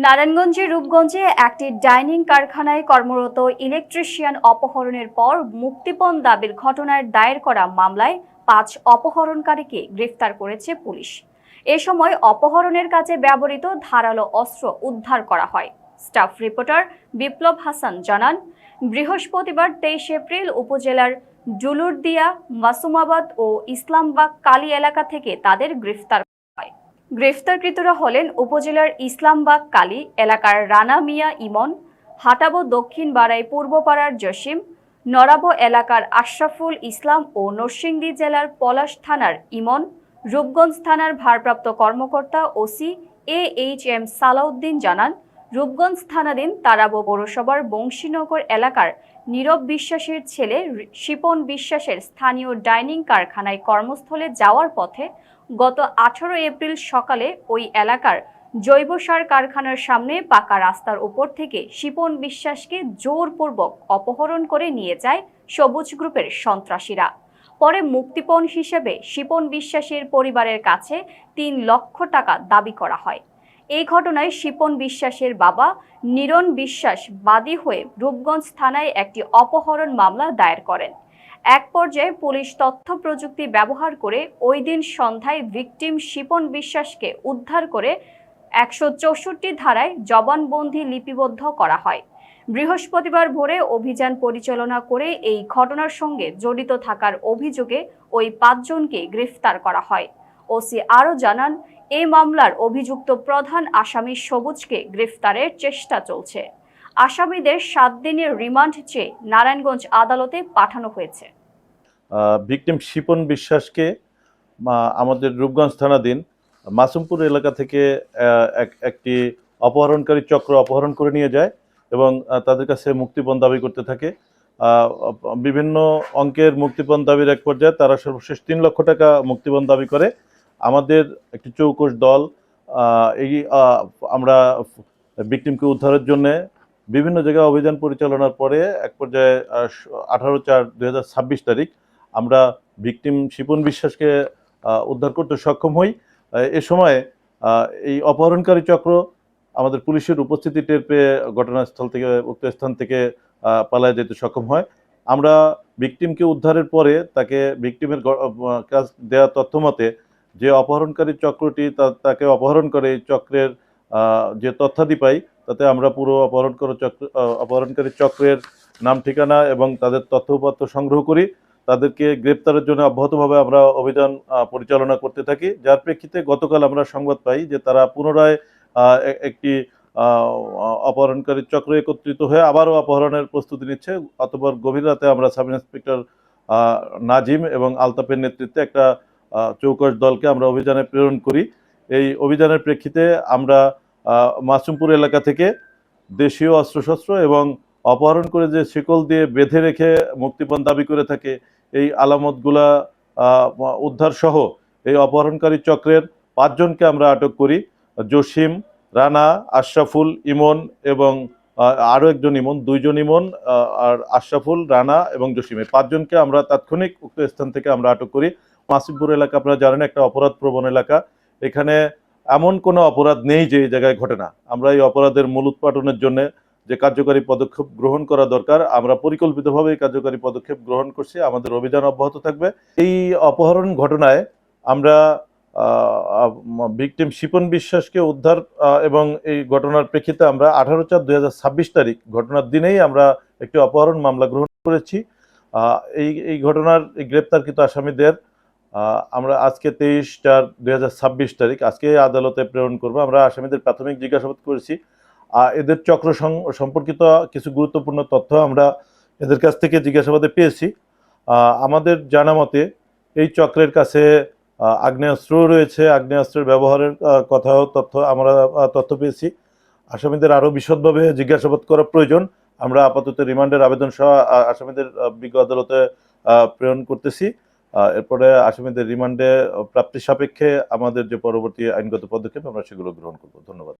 নারায়ণগঞ্জের রূপগঞ্জে একটি ডাইনিং কারখানায় কর্মরত ইলেকট্রিশিয়ান অপহরণের পর মুক্তিপণ দাবির ঘটনায় দায়ের করা মামলায় ৫ অপহরণকারীকে গ্রেফতার করেছে পুলিশ। এ সময় অপহরণের কাজে ব্যবহৃত ধারালো অস্ত্র উদ্ধার করা হয়। স্টাফ রিপোর্টার বিপ্লব হাসান জানান, বৃহস্পতিবার ২৩ এপ্রিল উপজেলার ডুলুরদিয়া, মাসুমাবাদ ও ইসলামবাগ কালী এলাকা থেকে তাদের গ্রেফতার হয়। গ্রেফতারকৃতরা হলেন উপজেলার ইসলামবাগ কালী এলাকার রানা মিয়া ইমন, হাটাবো দক্ষিণ বাড়াই পূর্বপাড়ার জসিম, নরাবো এলাকার আশরাফুল ইসলাম ও নরসিংদী জেলার পলাশ থানার ইমন। রূপগঞ্জ থানার ভারপ্রাপ্ত কর্মকর্তা ওসি AHM সালাউদ্দিন জানান, রূপগঞ্জ থানাধীন তারাবো পৌরসভার বংশীনগর এলাকার নীরব বিশ্বাসের ছেলে শিপন বিশ্বাসের স্থানীয় ডাইনিং কারখানায় কর্মস্থলে যাওয়ার পথে গত 18 এপ্রিল সকালে ওই এলাকার জৈব সার কারখানার সামনে পাকা রাস্তার উপর থেকে শিপন বিশ্বাসকে জোরপূর্বক অপহরণ করে নিয়ে যায় সবুজ গ্রুপের সন্ত্রাসীরা। পরে মুক্তিপণ হিসেবে শিপন বিশ্বাসের পরিবারের কাছে ৩ লক্ষ টাকা দাবি করা হয়। এই ঘটনায় শিপন বিশ্বাসের বাবা নিরণ বিশ্বাস বাদী হয়ে রূপগঞ্জ থানায় একটি অপহরণ মামলা দায়ের করেন। এক পর্যায়ে পুলিশ তথ্য প্রযুক্তি ব্যবহার করে ওই দিন সন্ধ্যায় ভিকটিম শিপন বিশ্বাসকে উদ্ধার করে ১৬৪ ধারায় জবানবন্দি লিপিবদ্ধ করা হয়। বৃহস্পতিবার ভোরে অভিযান পরিচালনা করে এই ঘটনার সঙ্গে জড়িত থাকার অভিযোগে ওই ৫ জনকে গ্রেফতার করা হয়। ওসি আরও জানান, এই মামলার অভিযুক্ত প্রধান আসামি সবুজকে গ্রেফতারের চেষ্টা চলছে। আসামিদের ৭ দিনের রিমান্ড চেয়ে নারায়ণগঞ্জ আদালতে পাঠানো হয়েছে। ভিকটিম শিপন বিশ্বাসকে আমাদের রূপগঞ্জ থানাধীন মাসুমপুর এলাকা থেকে একটি অপহরণকারী চক্র অপহরণ করে নিয়ে যায় এবং তাদের কাছে মুক্তিপণ দাবি করতে থাকে। বিভিন্ন অঙ্কের মুক্তিপণ দাবির এক পর্যায়ে তারা সর্বশেষ ৩ লক্ষ টাকা মুক্তিপণ দাবি করে। আমাদের একটি চৌকস দল আমরা ভিকটিমকে উদ্ধারের জন্য বিভিন্ন জায়গায় অভিযান পরিচালনার পরে এক পর্যায়ে 18/4/2026 তারিখ আমরা ভিকটিম শিপন বিশ্বাসকে উদ্ধার করতে সক্ষম হই। এ সময় এই অপহরণকারী চক্র আমাদের পুলিশের উপস্থিতি টের পেয়ে ঘটনাস্থল থেকে উক্ত স্থান থেকে পালায় যেতে সক্ষম হয়। আমরা ভিকটিমকে উদ্ধারের পরে তাকে ভিকটিমের কাছ দেওয়া তথ্য মতে যে অপহরণকারী চক্রটি তাকে অপহরণ করে এই চক্রের যে তথ্যাদি পাই তাতে আমরা পুরো অপহরণকারী চক্রের নাম ঠিকানা এবং তাদের তথ্যপত্র সংগ্রহ করি। তাদেরকে গ্রেপ্তারের জন্য অব্যাহতভাবে আমরা অভিযান পরিচালনা করতে থাকি, যার প্রেক্ষিতে গতকাল আমরা সংবাদ পাই যে তারা পুনরায় একটি অপহরণকারী চক্র একত্রিত হয়ে আবারও অপহরণের প্রস্তুতি নিচ্ছে। অতঃপর গভীর রাতে আমরা সাব ইন্সপেক্টর নাজিম এবং আলতাফের নেতৃত্বে একটা চৌকস দলকে আমরা অভিযানে প্রেরণ করি। এই অভিযানের প্রেক্ষিতে আমরা মাসুমপুর এলাকা থেকে দেশীয় অস্ত্রশস্ত্র এবং অপহরণ করে যে শিকল দিয়ে বেঁধে রেখে মুক্তিপণ দাবি করে থাকে এই আলামতগুলা উদ্ধার সহ এই অপহরণকারী চক্রের ৫ জনকে আমরা আটক করি। জসিম, রানা, আশরাফুল, ইমন এবং আরও একজন ইমন, ২ জন ইমন আর আশরাফুল, রানা এবং জসিম, এই ৫ জনকে আমরা তাৎক্ষণিক উক্ত স্থান থেকে আমরা আটক করি। মাসিমপুর এলাকা আপনারা জানেন একটা অপরাধ প্রবণ এলাকা, এখানে এমন কোনো অপরাধ নেই যে এই জায়গায় ঘটে না। আমরা এই অপরাধের মূল উৎপাটনের জন্য যে কার্যকারী পদক্ষেপ গ্রহণ করা দরকার আমরা পরিকল্পিতভাবে এই কার্যকারী পদক্ষেপ গ্রহণ করছি। আমাদের অভিযান অব্যাহত থাকবে। এই অপহরণ ঘটনায় আমরা ভিকটিম শিপন বিশ্বাসকে উদ্ধার এবং এই ঘটনার প্রেক্ষিতে আমরা 18/4/2026 তারিখ ঘটনার দিনেই আমরা একটি অপহরণ মামলা গ্রহণ করেছি। এই ঘটনার গ্রেপ্তারকৃত আসামিদের আমরা আজকে 23/4/2026 তারিখ আজকে আদালতে প্রেরণ করব। আমরা আসামিদের প্রাথমিক জিজ্ঞাসাবাদ করেছি। এদের চক্র সম্পর্কিত কিছু গুরুত্বপূর্ণ তথ্য আমরা এদের কাছ থেকে জিজ্ঞাসাবাদে পেয়েছি। আমাদের জানা মতে এই চক্রের কাছে আগ্নেয়াস্ত্র রয়েছে, আগ্নেয়াস্ত্রের ব্যবহারের কথাও আমরা তথ্য পেয়েছি। আসামিদের আরও বিশদভাবে জিজ্ঞাসাবাদ করা প্রয়োজন। আমরা আপাতত রিমান্ডের আবেদন সহ আসামিদের বিজ্ঞ আদালতে প্রেরণ করতেছি। এরপরে আসামিদের রিমান্ডে প্রাপ্তি সাপেক্ষে আমাদের যে পরবর্তী আইনগত পদক্ষেপ আমরা সেগুলো গ্রহণ করব। ধন্যবাদ।